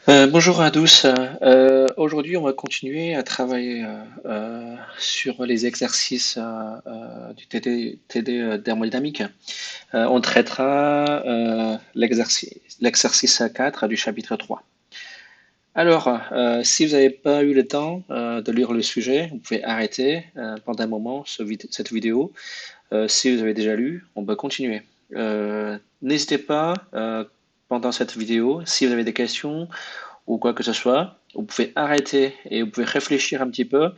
Bonjour à tous. Aujourd'hui, on va continuer à travailler sur les exercices du TD thermodynamique. On traitera l'exercice 4 du chapitre 3. Alors, si vous n'avez pas eu le temps de lire le sujet, vous pouvez arrêter pendant un moment cette vidéo. Si vous avez déjà lu, on peut continuer. N'hésitez pas pendant cette vidéo, si vous avez des questions ou quoi que ce soit, vous pouvez arrêter et vous pouvez réfléchir un petit peu.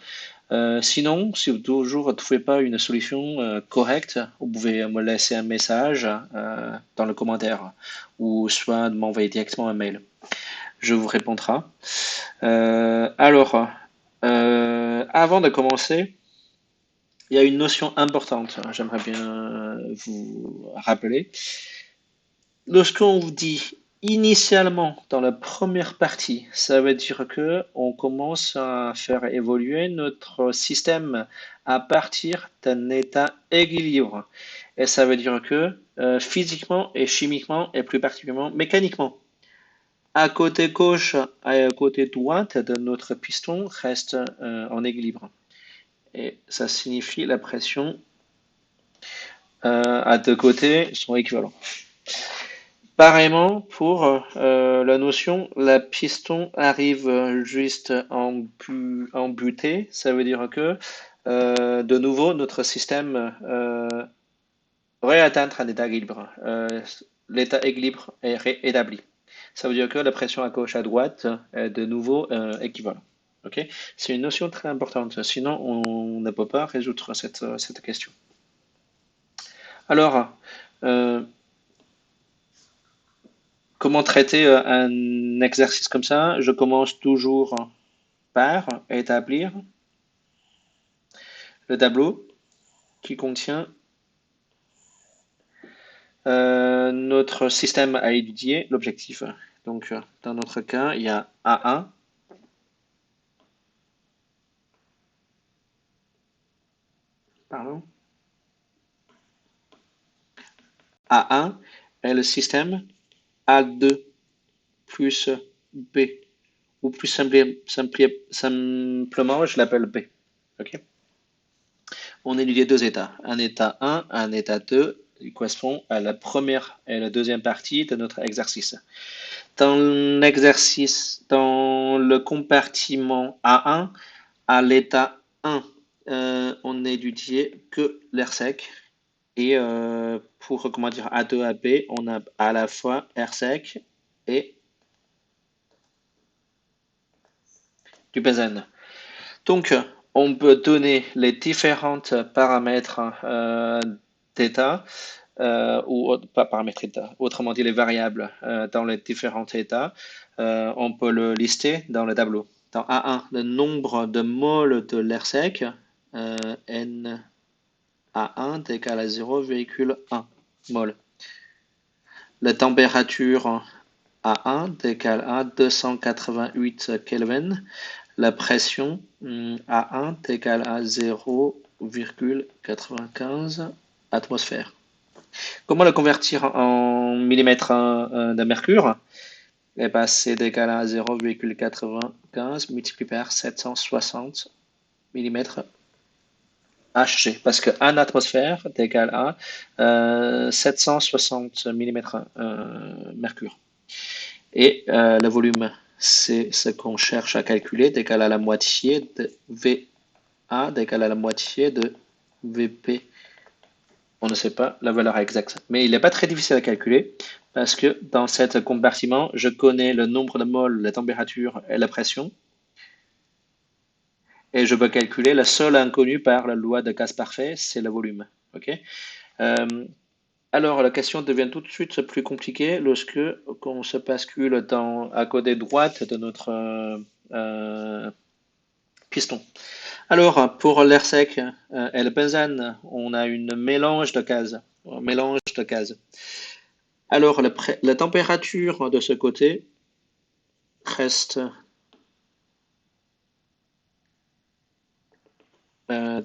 Sinon, si vous toujours ne trouvez pas une solution correcte, vous pouvez me laisser un message dans le commentaire ou soit m'envoyer directement un mail. Je vous répondrai. Avant de commencer, il y a une notion importante, j'aimerais bien vous rappeler. Lorsqu'on vous dit initialement dans la première partie, ça veut dire que on commence à faire évoluer notre système à partir d'un état équilibre. Et ça veut dire que physiquement et chimiquement et plus particulièrement mécaniquement, à côté gauche et à côté droite de notre piston reste en équilibre. Et ça signifie la pression à deux côtés sont équivalents. Pareillement, pour la notion, la piston arrive juste en butée, ça veut dire que de nouveau notre système aurait atteint un état équilibre. L'état équilibre est réétabli. Ça veut dire que la pression à gauche à droite est de nouveau équivalente. Okay. C'est une notion très importante, sinon on ne peut pas résoudre cette question. Alors, euh, comment traiter un exercice comme ça? Je commence toujours par établir le tableau qui contient notre système à étudier, l'objectif. Donc, dans notre cas, il y a A1, pardon, A1 est le système A2 plus B, ou plus simplement, je l'appelle B. Okay. On étudie deux états, un état 1, un état 2, qui correspond à la première et la deuxième partie de notre exercice. Dans l'exercice, dans le compartiment A1, à l'état 1, on n'étudiait que l'air sec. Et pour comment dire, A2 à B, on a à la fois air sec et du benzène. Donc, on peut donner les différents paramètres d'état ou pas paramètres d'état, autrement dit les variables dans les différents états. On peut le lister dans le tableau. Dans A1, le nombre de moles de l'air sec, N A1 est égal à 0,1 mol. La température A1 est égale à 288 Kelvin. La pression A1 est égale à 0,95 atmosphères. Comment le convertir en millimètres de mercure? Eh ben, c'est égal à 0,95 multiplié par 760 mm Hg, parce que 1 atmosphère est égal à 760 mm mercure. Et le volume, c'est ce qu'on cherche à calculer, d'égal à la moitié de VA, d'égal à la moitié de VP. On ne sait pas la valeur exacte, mais il n'est pas très difficile à calculer parce que dans cet compartiment, je connais le nombre de moles, la température et la pression. Et je peux calculer la seule inconnue par la loi de gaz parfait, c'est le volume. Okay. Alors, la question devient tout de suite plus compliquée lorsque on se bascule à côté droite de notre piston. Alors, pour l'air sec et le benzène, on a une mélange de gaz. Alors, la température de ce côté reste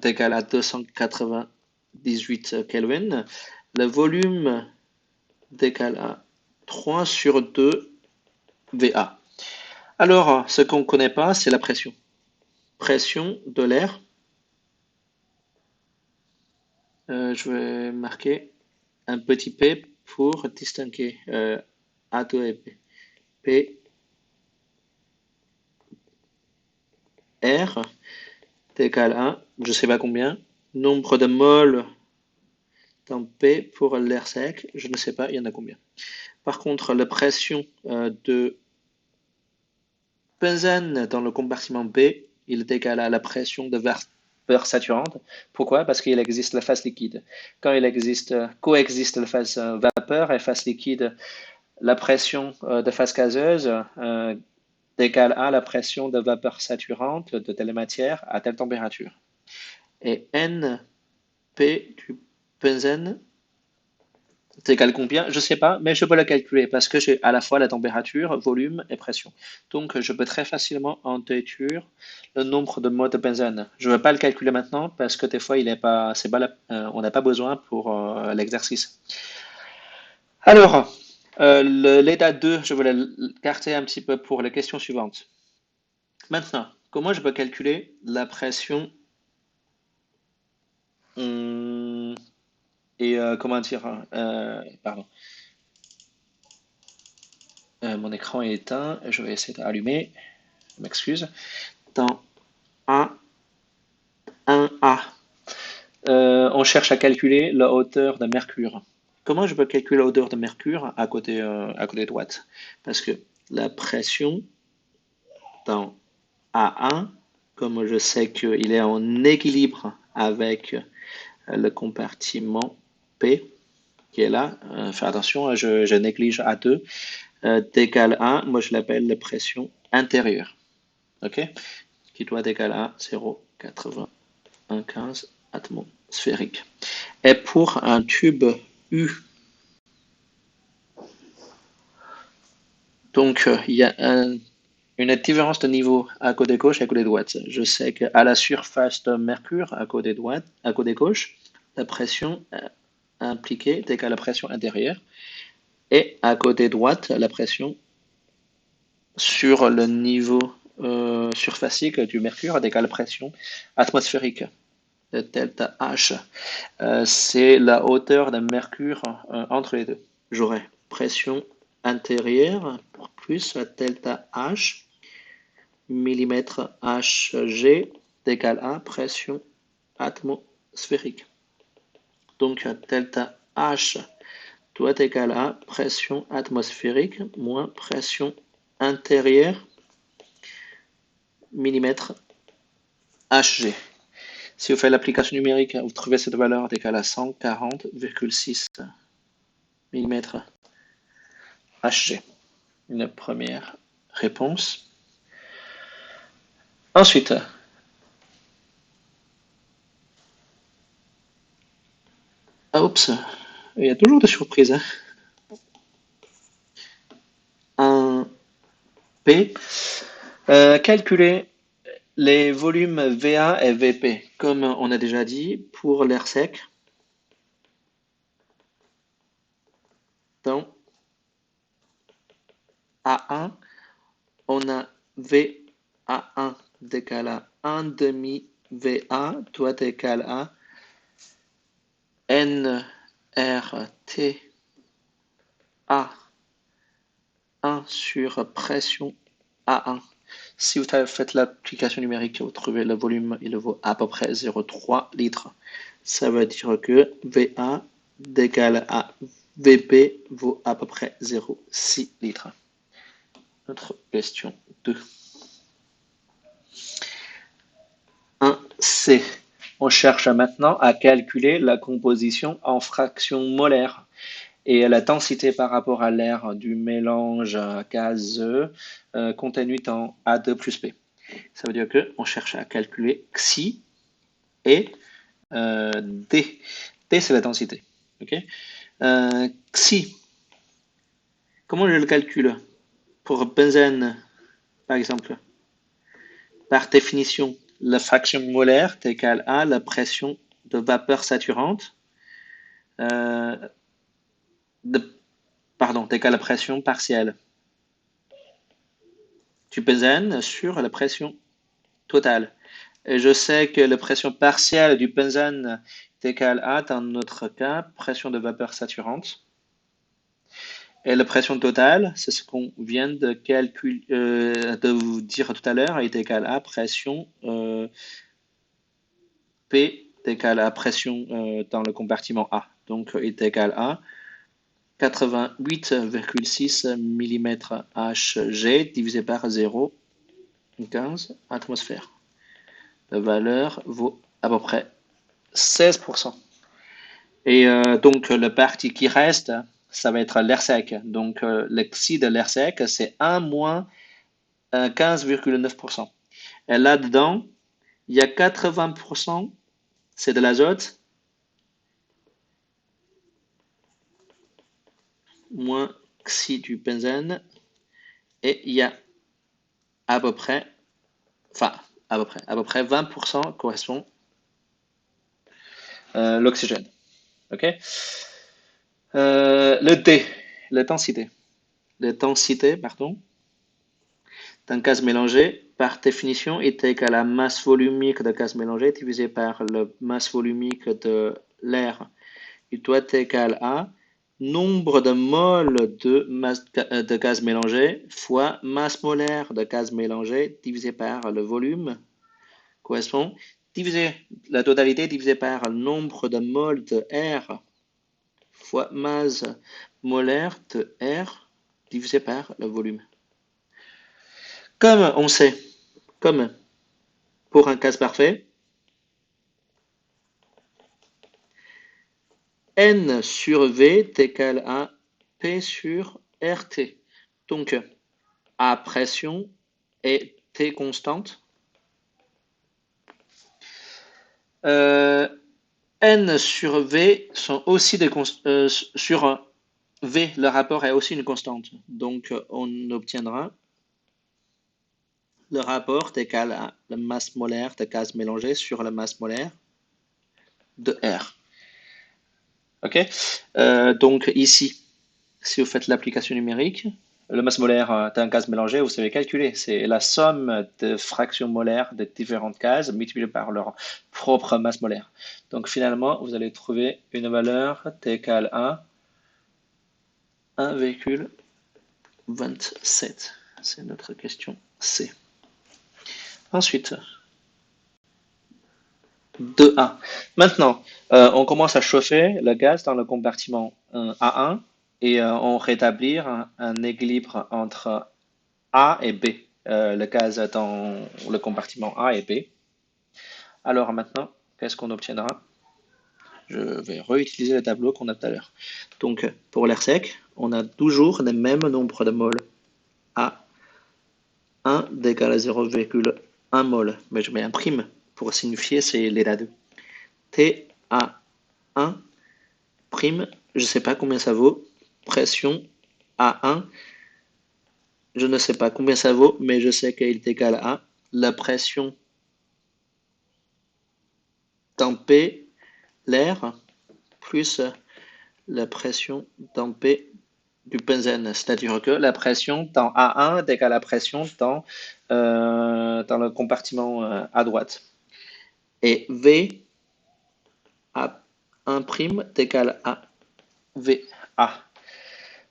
égale à 298 Kelvin. Le volume est égal à 3 sur 2 VA. Alors, ce qu'on ne connaît pas, c'est la pression. Pression de l'air. Je vais marquer un petit p pour distinguer A2 et P. P, R, T égale 1, je ne sais pas combien. Nombre de moles dans P pour l'air sec, je ne sais pas, il y en a combien. Par contre, la pression de benzène dans le compartiment B, il est égal à la pression de vapeur saturante. Pourquoi? Parce qu'il existe la phase liquide. Quand il existe, coexiste la phase vapeur et phase liquide, la pression de phase gazeuse est égale à la pression de vapeur saturante de telle matière à telle température. Et NP du benzène c'est égal combien? Je ne sais pas, mais je peux le calculer parce que j'ai à la fois la température, volume et pression. Donc, je peux très facilement en déduire le nombre de moles de benzène. Je ne vais pas le calculer maintenant parce que des fois, il est pas, c'est pas on n'a pas besoin pour l'exercice. Alors, l'état 2, je vais l'écarter un petit peu pour les questions suivantes. Maintenant, comment je peux calculer la pression hum, et comment dire, pardon, mon écran est éteint, je vais essayer d'allumer. Je m'excuse. Dans A, 1A, on cherche à calculer la hauteur de Mercure. Comment je peux calculer la hauteur de Mercure à côté droite? Parce que la pression dans A1, comme je sais qu'il est en équilibre avec le compartiment P, qui est là, fais attention, je néglige A2, d'égale à, moi je l'appelle la pression intérieure, ok? Qui doit être égale à 0,95 atmosphérique. Et pour un tube U, donc il y a une différence de niveau à côté gauche et à côté droite. Je sais qu'à la surface de Mercure, à côté gauche, la pression impliquée est égale à la pression intérieure. Et à côté droite, la pression sur le niveau surfacique du Mercure est égale à la pression atmosphérique de delta H. C'est la hauteur d'un mercure entre les deux. J'aurai pression intérieure plus delta H millimètre Hg égale à pression atmosphérique. Donc delta H doit être égal à pression atmosphérique moins pression intérieure millimètre Hg. Si vous faites l'application numérique, vous trouvez cette valeur égale à 140,6 mm Hg. Une première réponse. Ensuite, oups, il y a toujours des surprises. Un P. Calculer les volumes VA et VP. Comme on a déjà dit, pour l'air sec, dans A1, on a VA1 égale à 1 demi VA doit égal à nRT A1 sur pression A1. Si vous faites l'application numérique, vous trouvez le volume, il vaut à peu près 0,3 litres. Ça veut dire que VA égale à VP vaut à peu près 0,6 litres. Notre question 2. 1C. On cherche maintenant à calculer la composition en fractions molaires et la densité par rapport à l'air du mélange gazeux contenu dans A2 plus P. Ça veut dire qu'on cherche à calculer Xi et D. D, c'est la densité. Okay, Xi, comment je le calcule? Pour benzène, par exemple, par définition, la fraction molaire est égale à la pression de vapeur saturante euh, pardon, est égale à la pression partielle. du benzène sur la pression totale. Et je sais que la pression partielle du benzène est égale à, dans notre cas, pression de vapeur saturante. Et la pression totale, c'est ce qu'on vient de vous dire tout à l'heure, est égale à pression P est égal à pression dans le compartiment A. Donc est égal à 88,6 mm Hg divisé par 0,15 atmosphères. La valeur vaut à peu près 16%. Et donc le parti qui reste, ça va être l'air sec. Donc l'exi de l'air sec, c'est 1 moins 15,9%. Et là-dedans, il y a 80%, c'est de l'azote, moins xi du benzène, et il y a à peu près, enfin, à peu près 20% correspond l'oxygène. Ok. Le D, l'intensité. L'intensité, pardon, d'un gaz mélangé, par définition, est égale à la masse volumique de gaz mélangé divisé par la masse volumique de l'air. Il doit être égal à nombre de moles de gaz mélangé fois masse molaire de gaz mélangé divisé par le volume correspond divisé la totalité divisé par le nombre de moles de R fois masse molaire de R divisé par le volume. Comme on sait, comme pour un gaz parfait, N sur V est égal à P sur RT. Donc, A pression et T constante. N sur V sont aussi des sur V, le rapport est aussi une constante. Donc, on obtiendra le rapport est égal à la masse molaire de gaz mélangé sur la masse molaire de R. Ok. Donc ici, si vous faites l'application numérique, le masse molaire d'un gaz mélangé, vous savez calculer. C'est la somme de fractions molaires de différents gaz multipliées par leur propre masse molaire. Donc finalement, vous allez trouver une valeur égale à 1,27. C'est notre question C. Ensuite, 2A. Maintenant, on commence à chauffer le gaz dans le compartiment A1 et on rétablit un équilibre entre A et B, le gaz dans le compartiment A et B. Alors maintenant, qu'est-ce qu'on obtiendra? Je vais réutiliser le tableau qu'on a tout à l'heure. Donc, pour l'air sec, on a toujours le même nombre de moles. A1 égale à 0,1 mol. Mais je mets un prime pour signifier c'est l'état 2. TA1 prime, je ne sais pas combien ça vaut. Pression A1, je ne sais pas combien ça vaut, mais je sais qu'il est égal à la pression dans P, l'air, plus la pression dans P du benzène. C'est-à-dire que la pression dans A1 est égale à la pression dans le compartiment à droite. Et V A1' est égal à VA.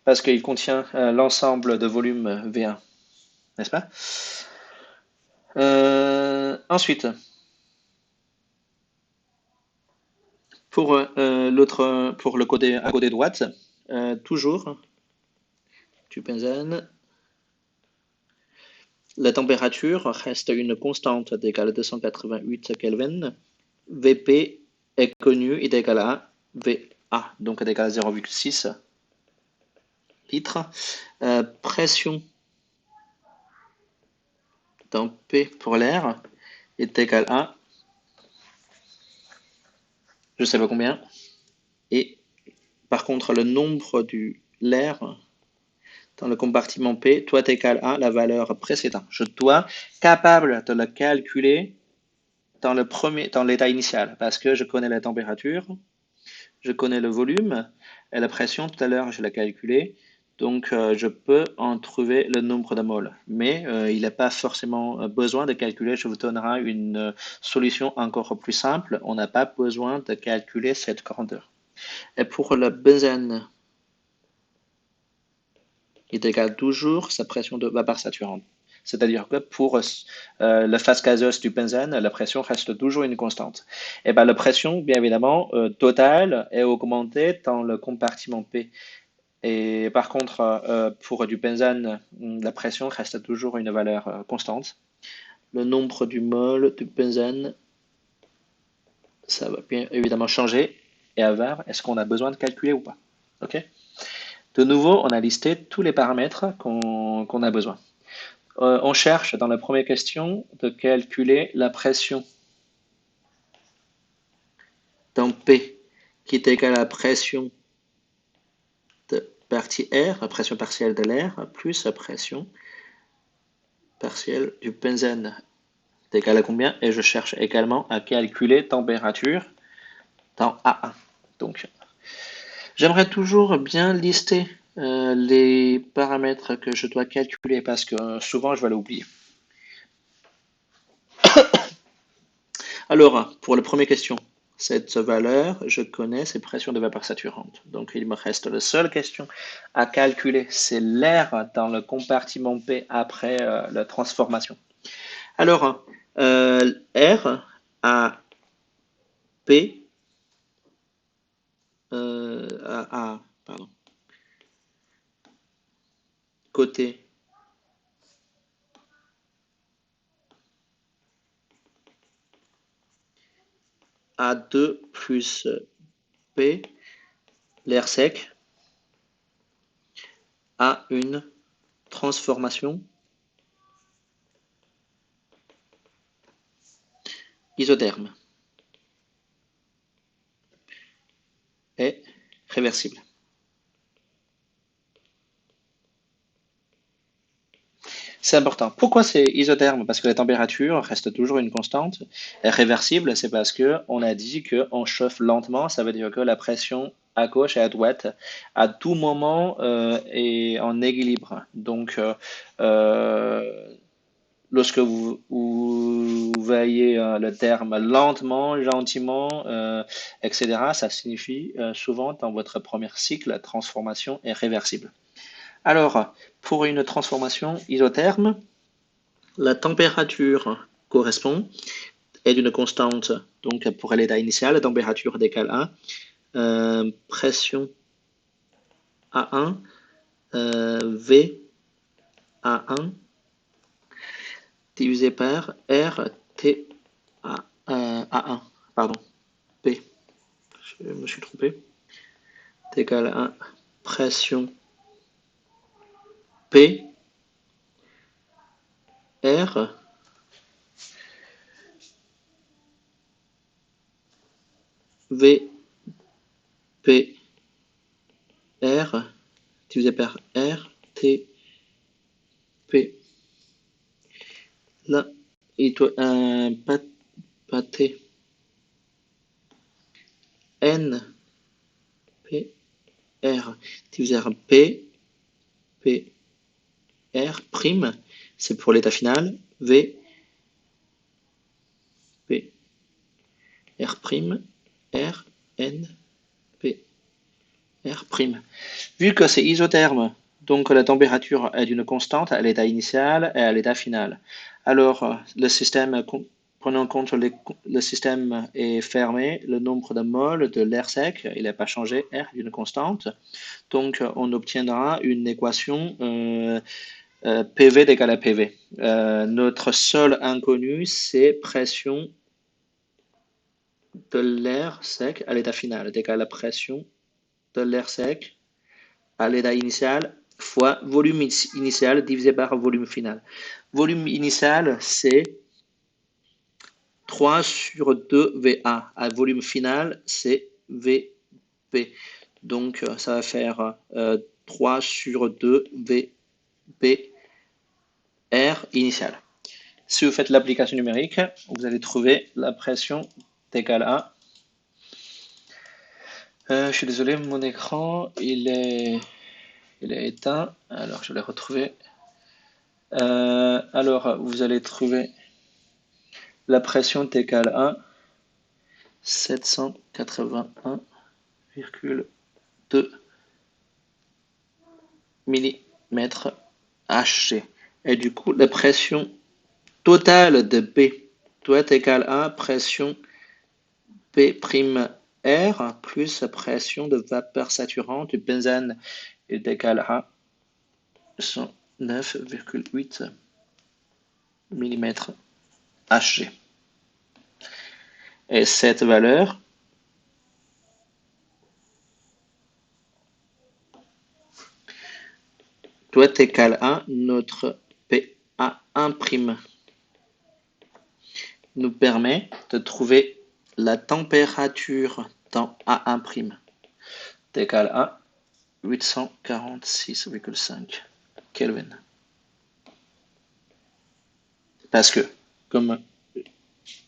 Parce qu'il contient l'ensemble de volume V1, n'est-ce pas? Ensuite, pour pour le côté à côté droite, toujours du benzène, la température reste une constante d'égale à 288 Kelvin. Vp est connu, est égal à VA, donc est égal à 0,6 litres. Pression dans P pour l'air est égal à je ne sais pas combien. Et par contre, le nombre de l'air dans le compartiment P doit être égal à la valeur précédente. Je dois capable de le calculer dans l'état initial, parce que je connais la température, je connais le volume et la pression. Tout à l'heure, je l'ai calculé. Donc, je peux en trouver le nombre de moles. Mais il n'a pas forcément besoin de calculer. Je vous donnerai une solution encore plus simple. On n'a pas besoin de calculer cette grandeur. Et pour le benzène, il égale toujours sa pression de vapeur saturante. C'est-à-dire que pour la phase gazeuse du benzène, la pression reste toujours une constante. Et ben, la pression, bien évidemment, totale est augmentée dans le compartiment P. Et par contre, pour du benzène, la pression reste toujours une valeur constante. Le nombre du mol du benzène, ça va bien évidemment changer. Et à voir, est-ce qu'on a besoin de calculer ou pas? OK? De nouveau, on a listé tous les paramètres qu'on a besoin. On cherche dans la première question de calculer la pression dans P, qui est égale à la pression de partie R, la pression partielle de l'air, plus la pression partielle du benzène. C'est égal à combien? Et je cherche également à calculer température dans A1. Donc, j'aimerais toujours bien lister les paramètres que je dois calculer parce que souvent je vais l'oublier. Alors, pour la première question, cette valeur, je connais, c'est pression de vapeur saturante. Donc, il me reste la seule question à calculer, c'est l'air dans le compartiment P après la transformation. Alors, R à P, pardon, côté A2 plus P, l'air sec, a une transformation isotherme et réversible. C'est important. Pourquoi c'est isotherme? Parce que la température reste toujours une constante. Et réversible, c'est parce que on a dit qu'on chauffe lentement. Ça veut dire que la pression à gauche et à droite, à tout moment, est en équilibre. Donc, euh, lorsque vous voyez le terme lentement, gentiment, etc., ça signifie souvent dans votre premier cycle, la transformation est réversible. Alors, pour une transformation isotherme, la température correspond est d'une constante. Donc, pour l'état initial, la température est égale à pression A1, V A1 divisé par R T A1, pardon, P, je me suis trompé, est égal à pression P R V P R divisé par R T P. Là, il doit pas T N P R divisé par P P R prime, c'est pour l'état final, V P R prime R N P R prime. Vu que c'est isotherme, donc la température est d'une constante à l'état initial et à l'état final. Alors, le système, prenant en compte le système est fermé, le nombre de moles de l'air sec, il n'a pas changé, R est d'une constante. Donc, on obtiendra une équation PV égale à PV. Notre seul inconnu, c'est pression de l'air sec à l'état final, est égal à la pression de l'air sec à l'état initial fois volume initial divisé par volume final. Volume initial, c'est 3 sur 2 VA. À volume final, c'est VP. Donc, ça va faire 3 sur 2 VP R initial. Si vous faites l'application numérique, vous allez trouver la pression égale à... je suis désolé, mon écran, il est il est éteint. Alors, je l'ai retrouvé. Alors, vous allez trouver la pression est égale à 781,2 millimètres Hg. Et du coup, la pression totale de B doit être égale à pression P'(R) plus la pression de vapeur saturante du benzène est égale à 109,8 millimètres Hg. Et cette valeur doit être égale à notre PA1', nous permet de trouver la température dans A1' est égale à 846,5 Kelvin. Parce que, comme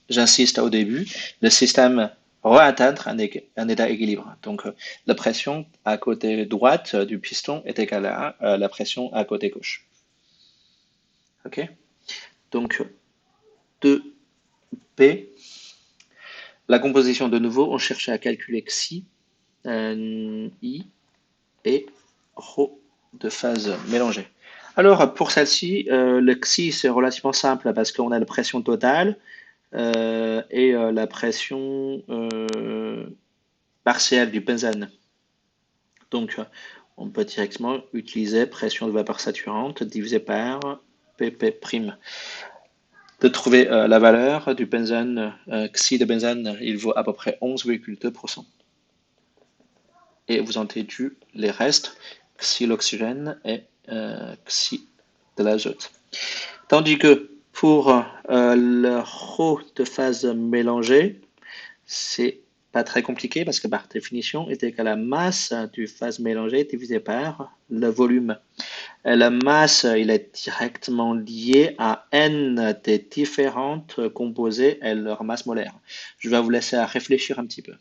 j'insiste au début, le système va atteindre un état équilibre. Donc, la pression à côté droite du piston est égale à la pression à côté gauche. OK? Donc, 2P. La composition, de nouveau, on cherche à calculer Xi, I et Rho de phase mélangée. Alors, pour celle-ci, le Xi, c'est relativement simple parce qu'on a la pression totale et la pression partielle du benzène. Donc, on peut directement utiliser pression de vapeur saturante divisée par pp'. De trouver la valeur du benzène, Xi de benzène, il vaut à peu près 11,2%. Et vous en déduisez les restes, Xi l'oxygène et Xi de l'azote. Tandis que pour le Rho de phase mélangée, c'est pas très compliqué parce que par définition est égal à la masse du phase mélangée divisé par le volume. Et la masse, il est directement lié à n des différentes composées et leur masse molaire. Je vais vous laisser à réfléchir un petit peu.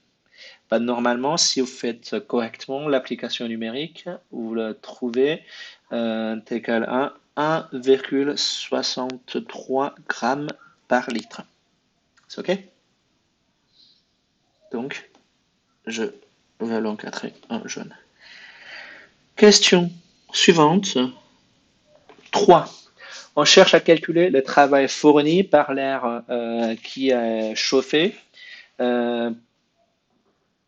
Bah, normalement, si vous faites correctement l'application numérique, vous le trouvez égal à 1,63 grammes par litre. C'est OK? Donc, je vais l'encadrer en jaune. Question suivante. 3. On cherche à calculer le travail fourni par l'air qui est chauffé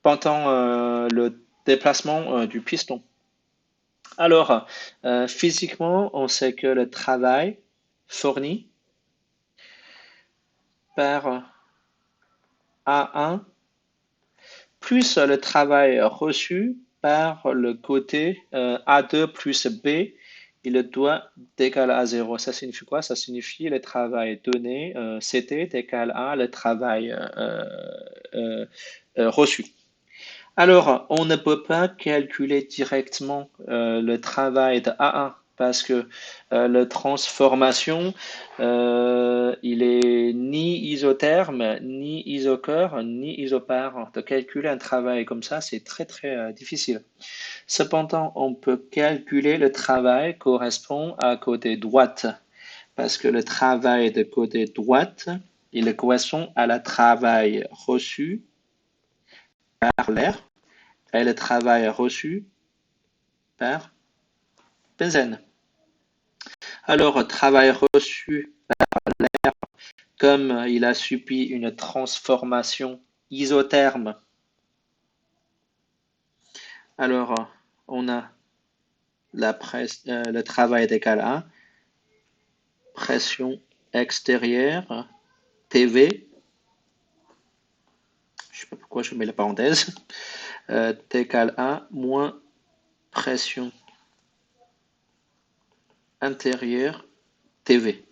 pendant le déplacement du piston. Alors, physiquement, on sait que le travail fourni par A1 plus le travail reçu par le côté A2 plus B, il doit égal à 0. Ça signifie quoi? Ça signifie le travail donné, CT est égal à le travail reçu. Alors, on ne peut pas calculer directement le travail de A1 parce que la transformation, il est ni isotherme, ni isocœur, ni isopare. De calculer un travail comme ça, c'est très très difficile. Cependant, on peut calculer le travail correspond à côté droite parce que le travail de côté droite, il correspond à la travail reçu par l'air et le travail reçu par benzène. Alors, travail reçu par l'air, comme il a subi une transformation isotherme, alors on a le travail est égal à pression extérieure, TV, je ne sais pas pourquoi je mets la parenthèse, est égal à moins pression intérieure, TV.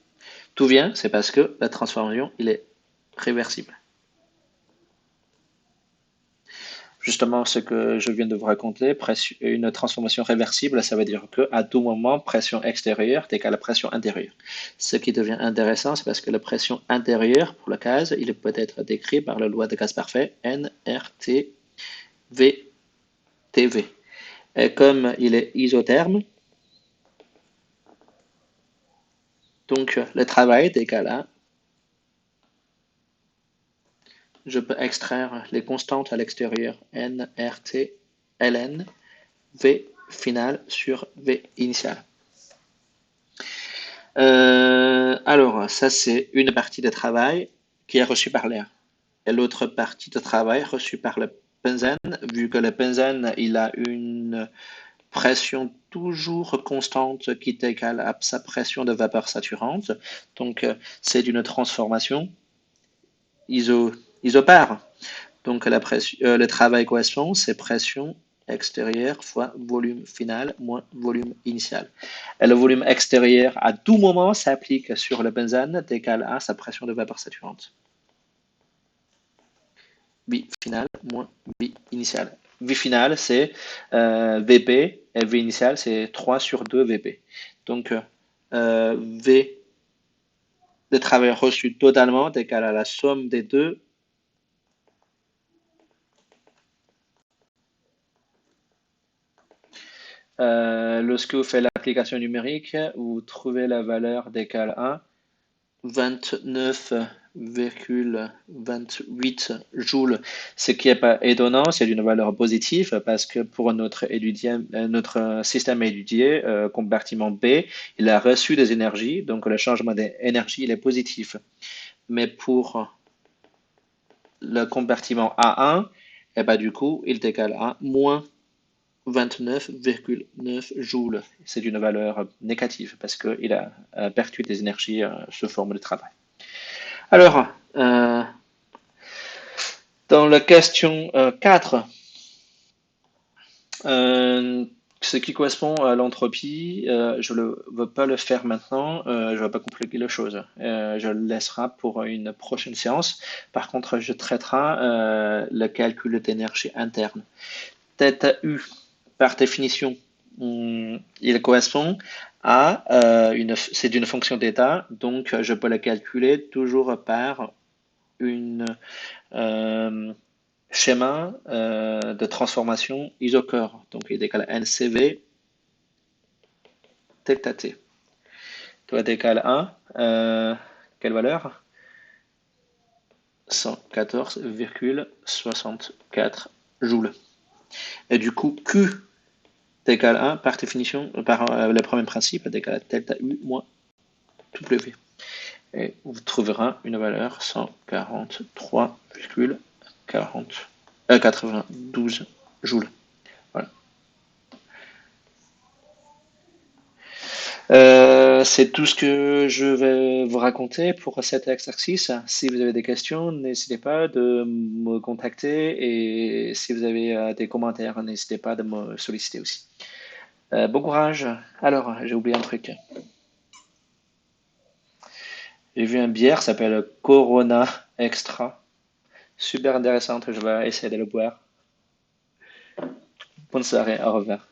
Tout vient, c'est parce que la transformation, il est réversible. Justement, ce que je viens de vous raconter, une transformation réversible, ça veut dire qu'à tout moment, pression extérieure est égale à pression intérieure. Ce qui devient intéressant, c'est parce que la pression intérieure pour le gaz, il peut être décrit par la loi de gaz parfait, nRT V TV. Et comme il est isotherme, donc le travail est égal à, je peux extraire les constantes à l'extérieur, N, R, T, Ln, V final sur V initial. Alors, ça c'est une partie de travail qui est reçue par l'air. Et l'autre partie de travail reçue par le benzène, vu que le benzène, il a une pression toujours constante qui est égale à sa pression de vapeur saturante. Donc, c'est une transformation isopare. Donc, le travail correspond, c'est pression extérieure fois volume final moins volume initial. Et le volume extérieur, à tout moment, s'applique sur le benzène égal à sa pression de vapeur saturante. V final moins V initial. V final, c'est VP et V initial, c'est 3 sur 2 VP. Donc, V de travail reçu totalement est égal à la somme des deux. Lorsque vous faites l'application numérique, vous trouvez la valeur d'égal à 29,28 joules. Ce qui n'est pas étonnant, c'est une valeur positive parce que pour notre système étudié, compartiment B, il a reçu des énergies, donc le changement d'énergie il est positif. Mais pour le compartiment A1, et ben, du coup, il est égal à moins 29,9 joules. C'est une valeur négative parce qu'il a perdu des énergies sous forme de travail. Alors, dans la question 4, ce qui correspond à l'entropie, je ne veux pas le faire maintenant, je ne vais pas compliquer les choses. Je le laissera pour une prochaine séance. Par contre, je traiterai le calcul d'énergie interne. Θ U, par définition, il correspond à c'est une fonction d'état, donc je peux la calculer toujours par une schéma de transformation isochore. Donc il est égal à NCV delta T. Doit être égal à quelle valeur? 114,64 joules. Et du coup, Q est égal à 1 par définition, par le premier principe, est égal à delta U moins W. Et vous trouverez une valeur 143,92 joules. Voilà. C'est tout ce que je vais vous raconter pour cet exercice. Si vous avez des questions, n'hésitez pas de me contacter et si vous avez des commentaires, n'hésitez pas de me solliciter aussi. Bon courage. Alors, j'ai oublié un truc. J'ai vu une bière, ça s'appelle Corona Extra. Super intéressante, je vais essayer de le boire. Bonne soirée, au revoir.